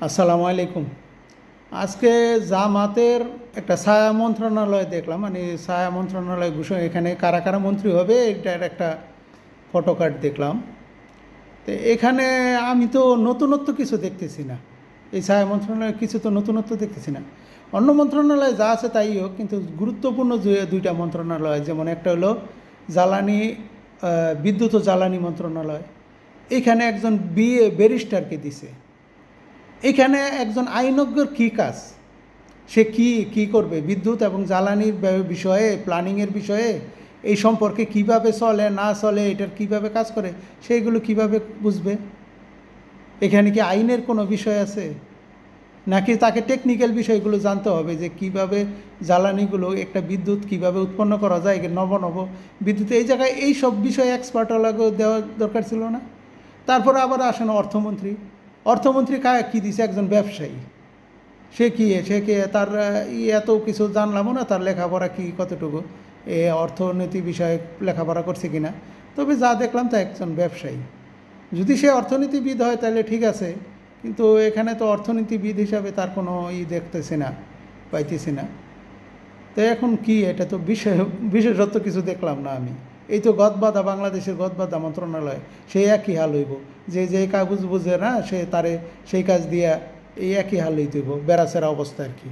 আসসালামু আলাইকুম। আজকে জামাতের একটা ছায়া মন্ত্রণালয় দেখলাম, মানে ছায়া মন্ত্রণালয় ঘোষণা, এখানে কারা কারা মন্ত্রী হবে এটার একটা ফটো কার্ড দেখলাম। তো এখানে আমি তো নতুনত্ব কিছু দেখতেছি না, এই ছায়া মন্ত্রণালয়ে কিছু তো নতুনত্ব দেখতেছি না। অন্য মন্ত্রণালয়ে যা আছে তাই হোক, কিন্তু গুরুত্বপূর্ণ যে দুইটা মন্ত্রণালয়, যেমন একটা হলো জ্বালানি, বিদ্যুৎ ও জ্বালানি মন্ত্রণালয়, এখানে একজন ব্যারিস্টারকে দিছে। এখানে একজন আইনজ্ঞর কী কাজ? সে কি কি করবে বিদ্যুৎ এবং জ্বালানির বিষয়ে, প্ল্যানিংয়ের বিষয়ে, এই সম্পর্কে কিভাবে চলে না চলে, এটার কিভাবে কাজ করে, সেইগুলো কিভাবে বুঝবে? এখানে কি আইনের কোনো বিষয় আছে, নাকি তাকে টেকনিক্যাল বিষয়গুলো জানতে হবে যে কিভাবে জ্বালানিগুলো, একটা বিদ্যুৎ কিভাবে উৎপন্ন করা যায়, নব নব বিদ্যুৎ, এই জায়গায় এই সব বিষয়ে এক্সপার্টওয়ালাকে দেওয়া দরকার ছিল না? তারপরে আবার আসেন অর্থমন্ত্রী। অর্থমন্ত্রী কী দিছে? একজন ব্যবসায়ী। সে কি তার এত কিছু জানলামও না, তার লেখাপড়া কি কতটুকু, অর্থনীতি বিষয়ে লেখাপড়া করছে কিনা। তবে যা দেখলাম তা একজন ব্যবসায়ী। যদি সে অর্থনীতিবিদ হয় তাহলে ঠিক আছে, কিন্তু এখানে তো অর্থনীতিবিদ হিসাবে তার কোনো দেখতেছি না, পাইতেছি না। তো এখন কি, এটা তো বিশেষত্ব কিছু দেখলাম না আমি। এই তো গদবাধা, বাংলাদেশের গদবাধা মন্ত্রণালয়, সেই একই হাল হইব। যে কাগজ বুঝে না, সে তারে সেই কাজ দিয়া এই একই হাল হইতে হইব, বেড়াচেরা অবস্থা আর কি।